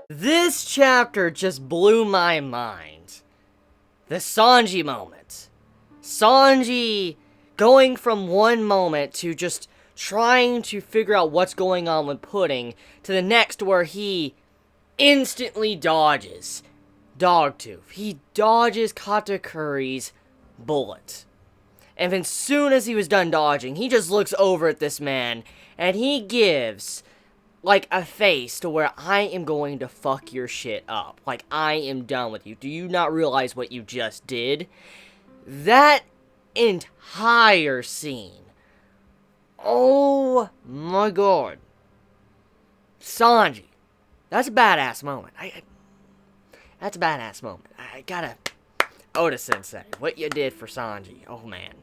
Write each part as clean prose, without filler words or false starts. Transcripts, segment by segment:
This chapter just blew my mind. The Sanji moment. Sanji going from one moment to just trying to figure out what's going on with Pudding to the next where he instantly dodges Dogtooth. He dodges Katakuri's bullet. And then soon as he was done dodging, he just looks over at this man and he gives like a face to where I am going to fuck your shit up. Like, I am done with you. Do you not realize what you just did? That entire scene. Oh my god. Sanji. That's a badass moment. That's a badass moment. I gotta... Oda-sensei, what you did for Sanji. Oh man.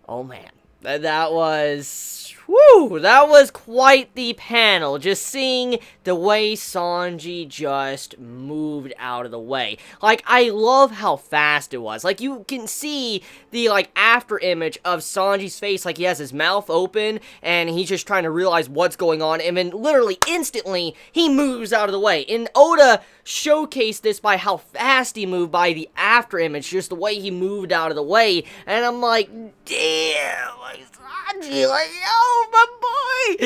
Oh man. That was... Woo! That was quite the panel, just seeing the way Sanji just moved out of the way. Like, I love how fast it was. Like, you can see the, like, after image of Sanji's face, like, he has his mouth open, and he's just trying to realize what's going on, and then literally, instantly, he moves out of the way. And Oda showcased this by how fast he moved, by the after image, just the way he moved out of the way, and I'm like, damn, like, Sanji, like, yo, my boy,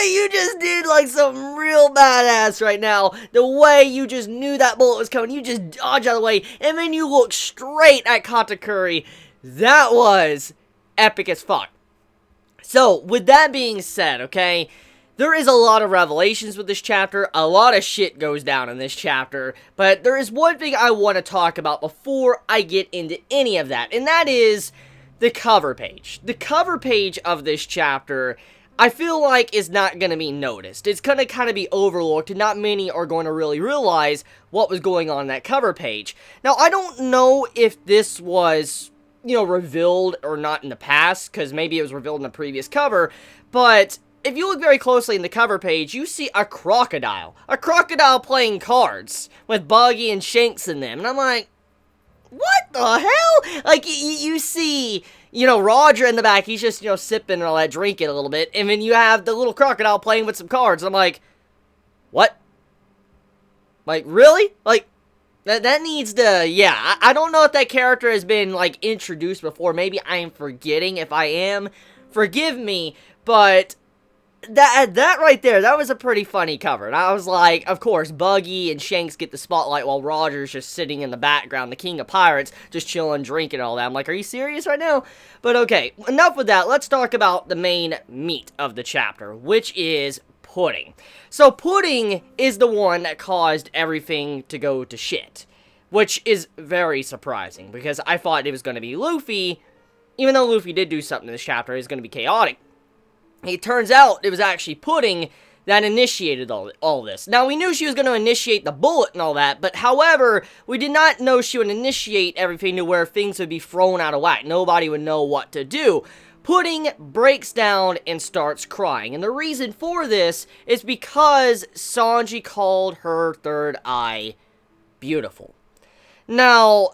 you just did, like, something real badass right now. The way you just knew that bullet was coming, you just dodged out of the way, and then you look straight at Katakuri. That was epic as fuck. So, with that being said, okay, there is a lot of revelations with this chapter, a lot of shit goes down in this chapter, but there is one thing I want to talk about before I get into any of that, and that is the cover page. The cover page of this chapter, I feel like, is not going to be noticed. It's going to kind of be overlooked, and not many are going to really realize what was going on in that cover page. Now, I don't know if this was, you know, revealed or not in the past, because maybe it was revealed in the previous cover, but if you look very closely in the cover page, you see a crocodile. A crocodile playing cards with Buggy and Shanks in them, and I'm like, what the hell? Like, you see, you know, Roger in the back, he's just, you know, sipping and all that, drinking a little bit, and then you have the little crocodile playing with some cards, and I'm like, what? Like, really? Like, that needs to, yeah, I don't know if that character has been, like, introduced before. Maybe I am forgetting. If I am, forgive me, but that right there, that was a pretty funny cover. And I was like, of course, Buggy and Shanks get the spotlight while Roger's just sitting in the background, the king of pirates, just chilling, drinking, all that. I'm like, are you serious right now? But okay, enough with that. Let's talk about the main meat of the chapter, which is Pudding. So Pudding is the one that caused everything to go to shit, which is very surprising, because I thought it was going to be Luffy. Even though Luffy did do something in this chapter, it's going to be chaotic. It turns out it was actually Pudding that initiated all this. Now, we knew she was going to initiate the bullet and all that, but however, we did not know she would initiate everything to where things would be thrown out of whack. Nobody would know what to do. Pudding breaks down and starts crying, and the reason for this is because Sanji called her third eye beautiful. Now,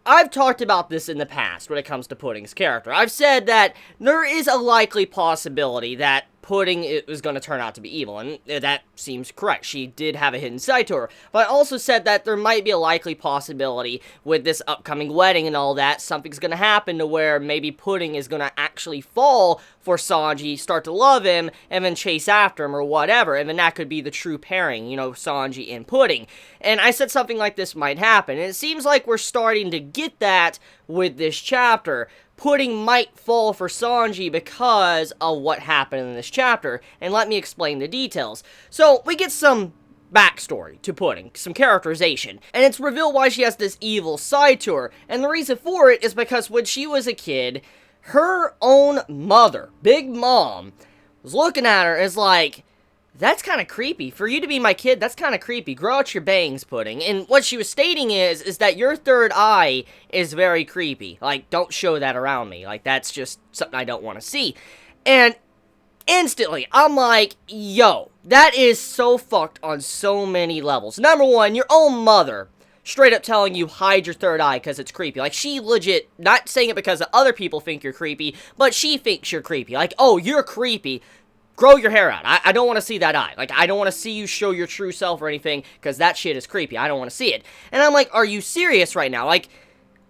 I've talked about this in the past when it comes to Pudding's character. I've said that there is a likely possibility that Pudding is going to turn out to be evil, and that seems correct. She did have a hidden side to her. But I also said that there might be a likely possibility with this upcoming wedding and all that, something's going to happen to where maybe Pudding is going to actually fall for Sanji, start to love him, and then chase after him or whatever, and then that could be the true pairing, you know, Sanji and Pudding. And I said something like this might happen, and it seems like we're starting to get that with this chapter. Pudding might fall for Sanji because of what happened in this chapter, and let me explain the details. So, we get some backstory to Pudding, some characterization, and it's revealed why she has this evil side to her, and the reason for it is because when she was a kid, her own mother, Big Mom, was looking at her and is like, that's kind of creepy. For you to be my kid, that's kind of creepy. Grow out your bangs, Pudding. And what she was stating is that your third eye is very creepy. Like, don't show that around me. Like, that's just something I don't want to see. And instantly, I'm like, yo, that is so fucked on so many levels. Number one, your own mother straight up telling you hide your third eye because it's creepy. Like, she legit, not saying it because other people think you're creepy, but she thinks you're creepy. Like, oh, you're creepy. grow your hair out. I don't want to see that eye. Like, I don't want to see you show your true self or anything, because that shit is creepy. I don't want to see it. And I'm like, are you serious right now? Like,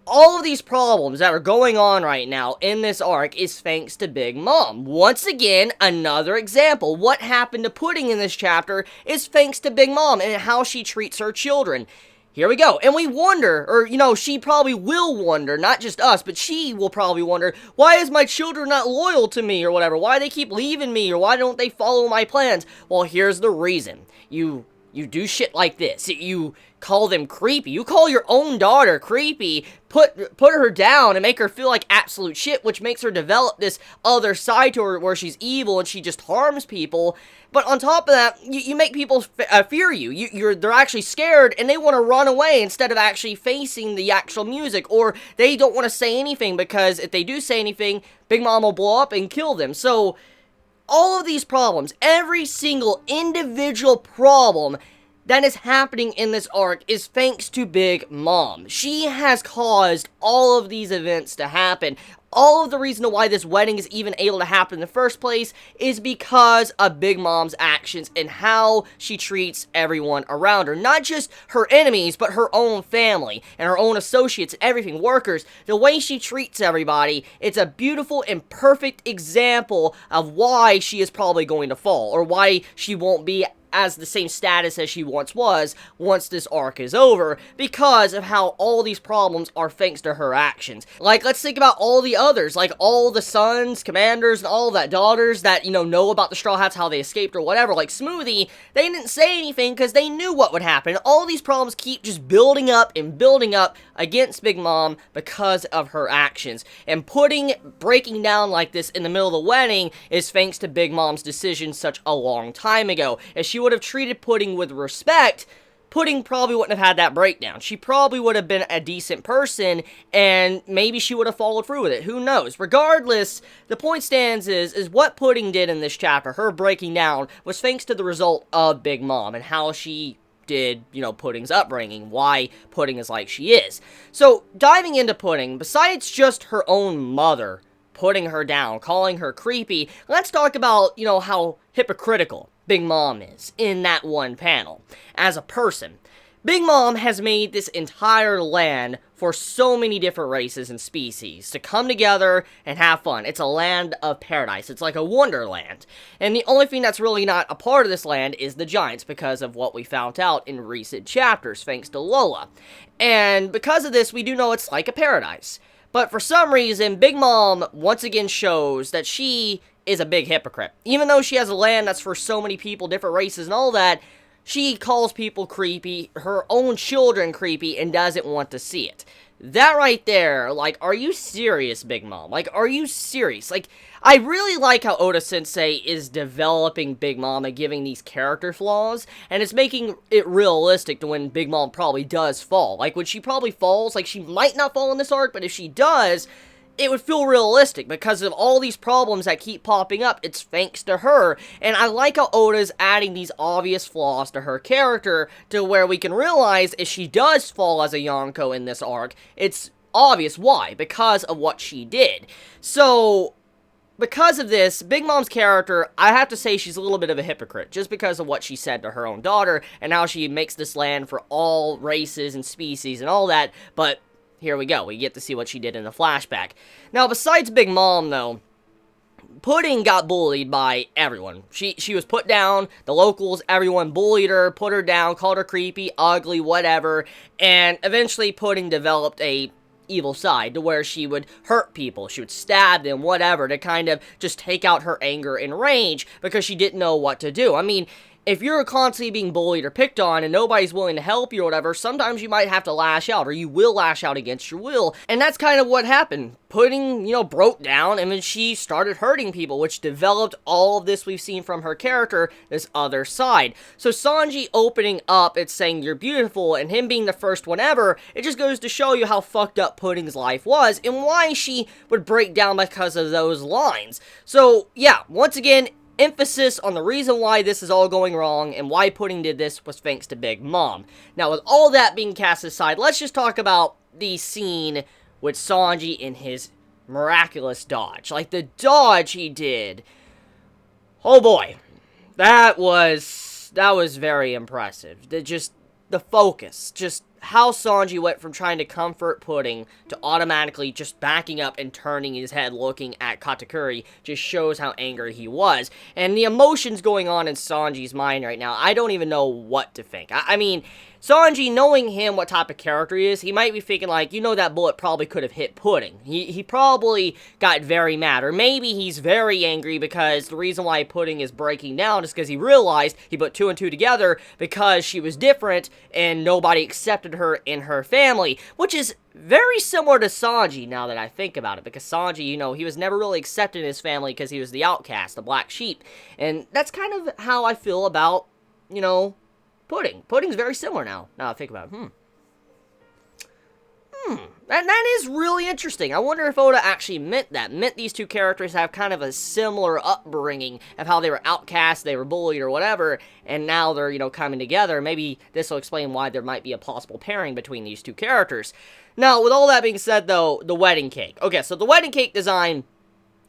all of these problems that are going on right now in this arc is thanks to Big Mom. Once again, another example. What happened to Pudding in this chapter is thanks to Big Mom and how she treats her children. Here we go. And we wonder, or, you know, she probably will wonder, not just us, but she will probably wonder, why is my children not loyal to me or whatever? Why they keep leaving me, or why don't they follow my plans? Well, here's the reason. You do shit like this. You call them creepy. You call your own daughter creepy, put her down and make her feel like absolute shit, which makes her develop this other side to her where she's evil and she just harms people. But on top of that, you make people fear you. They're actually scared and they want to run away instead of actually facing the actual music, or they don't want to say anything because if they do say anything, Big Mom will blow up and kill them. So all of these problems, every single individual problem that is happening in this arc is thanks to Big Mom. She has caused all of these events to happen. All of the reason why this wedding is even able to happen in the first place is because of Big Mom's actions and how she treats everyone around her. Not just her enemies, but her own family and her own associates and everything, workers. The way she treats everybody, it's a beautiful and perfect example of why she is probably going to fall, or why she won't be as the same status as she once was once this arc is over, because of how all these problems are thanks to her actions. Like, let's think about all the others, like all the sons, commanders, and all that daughters that, you know about the Straw Hats, how they escaped or whatever. Like Smoothie, they didn't say anything because they knew what would happen. All these problems keep just building up and building up against Big Mom because of her actions. And Pudding breaking down like this in the middle of the wedding is thanks to Big Mom's decision such a long time ago. As she would have treated Pudding with respect, Pudding probably wouldn't have had that breakdown. She probably would have been a decent person, and maybe she would have followed through with it. Who knows? Regardless, the point stands is what Pudding did in this chapter, her breaking down, was thanks to the result of Big Mom and how she did, Pudding's upbringing, why Pudding is like she is. So, diving into Pudding, besides just her own mother putting her down, calling her creepy, let's talk about, how hypocritical Big Mom is in that one panel. As a person, Big Mom has made this entire land for so many different races and species to come together and have fun. It's a land of paradise. It's like a wonderland. And the only thing that's really not a part of this land is the giants, because of what we found out in recent chapters, thanks to Lola. And because of this, we do know it's like a paradise. But for some reason, Big Mom once again shows that she is a big hypocrite. Even though she has a land that's for so many people, different races and all that, she calls people creepy, her own children creepy, and doesn't want to see it. That right there, like, are you serious, Big Mom? Like, are you serious? Like, I really like how Oda-sensei is developing Big Mom and giving these character flaws, and it's making it realistic to when Big Mom probably does fall. Like, when she probably falls, like, she might not fall in this arc, but if she does, it would feel realistic because of all these problems that keep popping up. It's thanks to her. And I like how Oda's adding these obvious flaws to her character to where we can realize if she does fall as a Yonko in this arc, it's obvious why. Because of what she did. So, because of this, Big Mom's character, I have to say she's a little bit of a hypocrite, just because of what she said to her own daughter, and how she makes this land for all races and species and all that, but here we go, we get to see what she did in the flashback. Now, besides Big Mom, though, Pudding got bullied by everyone. She was put down, the locals, everyone bullied her, put her down, called her creepy, ugly, whatever, and eventually Pudding developed a evil side to where she would hurt people, she would stab them, whatever, to kind of just take out her anger and rage because she didn't know what to do. I mean, if you're constantly being bullied or picked on and nobody's willing to help you or whatever, sometimes you might have to lash out, or you will lash out against your will. And that's kind of what happened. Pudding, broke down, and then she started hurting people, which developed all of this we've seen from her character, this other side. So Sanji opening up, it's saying you're beautiful, and him being the first one ever, it just goes to show you how fucked up Pudding's life was, and why she would break down because of those lines. So, yeah, once again, emphasis on the reason why this is all going wrong and why Pudding did this was thanks to Big Mom. Now, with all that being cast aside, let's just talk about the scene with Sanji in his miraculous dodge. Like, the dodge he did Oh boy, that was very impressive. The focus, just how Sanji went from trying to comfort Pudding to automatically just backing up and turning his head looking at Katakuri just shows how angry he was. And the emotions going on in Sanji's mind right now, I don't even know what to think. I mean, Sanji, knowing him, what type of character he is, he might be thinking like, that bullet probably could have hit Pudding. He probably got very mad, or maybe he's very angry because the reason why Pudding is breaking down is because he realized he put two and two together because she was different and nobody accepted her in her family, which is very similar to Sanji now that I think about it, because Sanji, he was never really accepted in his family because he was the outcast, the black sheep, and that's kind of how I feel about, Pudding. Pudding's very similar now I think about it. That is really interesting. I wonder if Oda actually meant these two characters have kind of a similar upbringing of how they were outcast, they were bullied or whatever, and now they're, coming together. Maybe this will explain why there might be a possible pairing between these two characters. Now, with all that being said, though, the wedding cake. Okay, so the wedding cake design,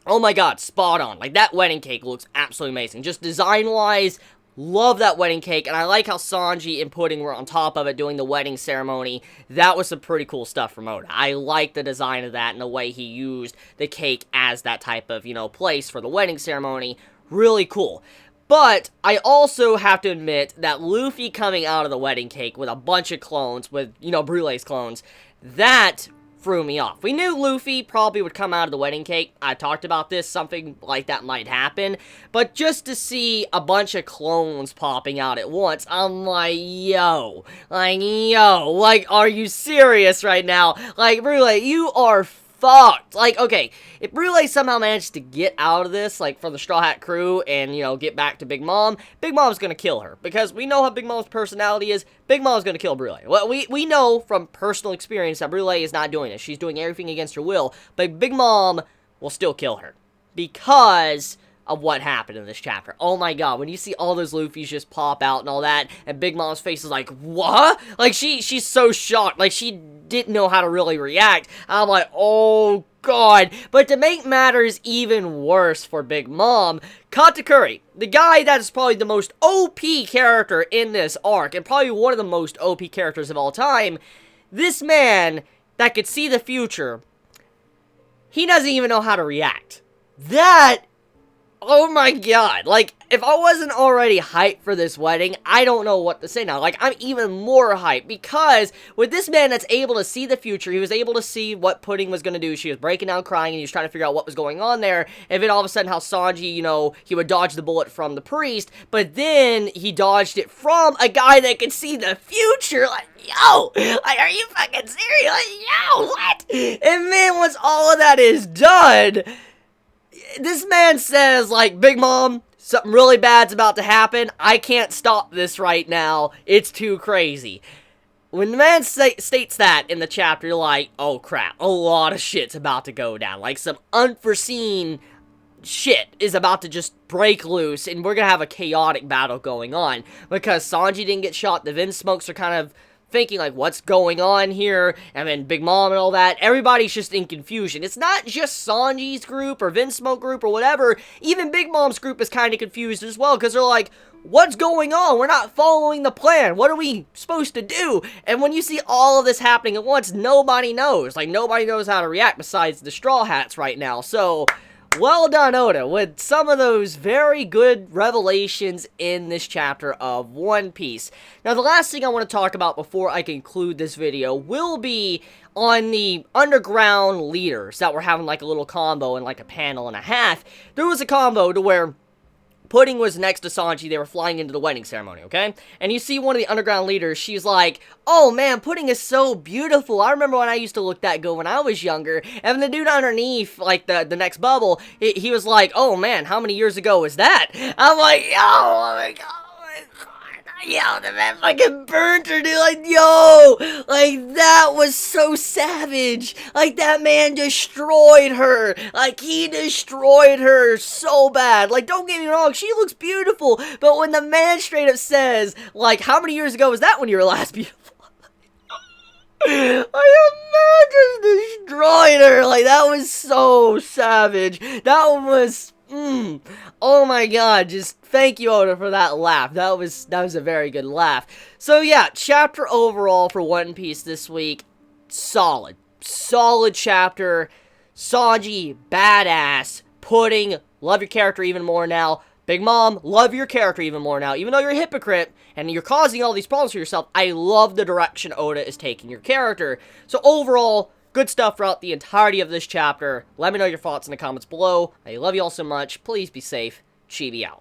oh my god, spot on. Like, that wedding cake looks absolutely amazing. Just design-wise, love that wedding cake, and I like how Sanji and Pudding were on top of it doing the wedding ceremony. That was some pretty cool stuff from Oda. I like the design of that and the way he used the cake as that type of, place for the wedding ceremony. Really cool. But I also have to admit that Luffy coming out of the wedding cake with a bunch of clones, with, Brulee's clones, that threw me off. We knew Luffy probably would come out of the wedding cake. I talked about this, something like that might happen. But just to see a bunch of clones popping out at once, I'm like, yo, are you serious right now? Like, Brulee, you are fucked. Like, okay, if Brulee somehow managed to get out of this, like, from the Straw Hat crew and, get back to Big Mom's gonna kill her. Because we know how Big Mom's personality is. Big Mom's gonna kill Brulee. Well, we know from personal experience that Brulee is not doing this. She's doing everything against her will. But Big Mom will still kill her. Because of what happened in this chapter. Oh my god, when you see all those Luffys just pop out and all that, and Big Mom's face is like, what? Like, she's so shocked. Like, she didn't know how to really react. I'm like, oh god. But to make matters even worse for Big Mom, Katakuri, the guy that is probably the most OP character in this arc, and probably one of the most OP characters of all time, this man that could see the future, he doesn't even know how to react. That, oh my god, like, if I wasn't already hyped for this wedding, I don't know what to say now. Like, I'm even more hyped, because with this man that's able to see the future, he was able to see what Pudding was going to do. She was breaking down crying, and he was trying to figure out what was going on there, and then all of a sudden how Sanji, he would dodge the bullet from the priest, but then he dodged it from a guy that could see the future. Like, yo, like, are you fucking serious? Like, yo, what? And then once all of that is done, this man says, like, Big Mom, something really bad's about to happen. I can't stop this right now. It's too crazy. When the man states that in the chapter, you're like, oh crap, a lot of shit's about to go down. Like, some unforeseen shit is about to just break loose, and we're gonna have a chaotic battle going on. Because Sanji didn't get shot, the Vinsmokes are kind of thinking, like, what's going on here, and then Big Mom and all that, everybody's just in confusion. It's not just Sanji's group, or Vinsmoke group, or whatever, even Big Mom's group is kind of confused as well, because they're like, what's going on? We're not following the plan. What are we supposed to do? And when you see all of this happening at once, nobody knows. Like, nobody knows how to react besides the Straw Hats right now, so well done, Oda, with some of those very good revelations in this chapter of One Piece. Now, the last thing I want to talk about before I conclude this video will be on the underground leaders that were having like a little combo and like a panel and a half. There was a combo to where Pudding was next to Sanji. They were flying into the wedding ceremony, okay? And you see one of the underground leaders, she's like, oh man, Pudding is so beautiful. I remember when I used to look that good when I was younger. And the dude underneath, like the next bubble, he was like, oh man, how many years ago was that? I'm like, yo, oh my god. Yo, the man fucking burnt her, dude. Like, yo, like, that was so savage. Like, that man destroyed her. Like, he destroyed her so bad. Like, don't get me wrong, she looks beautiful. But when the man straight up says, like, how many years ago was that when you were last beautiful? Like, a man just destroyed her. Like, that was so savage. That one was, oh my god, just thank you, Oda, for that laugh. That was a very good laugh. So yeah, chapter overall for One Piece this week, solid. Solid chapter. Sanji, badass. Pudding, love your character even more now. Big Mom, love your character even more now. Even though you're a hypocrite and you're causing all these problems for yourself, I love the direction Oda is taking your character. So overall, good stuff throughout the entirety of this chapter. Let me know your thoughts in the comments below. I love you all so much. Please be safe. Chibi out.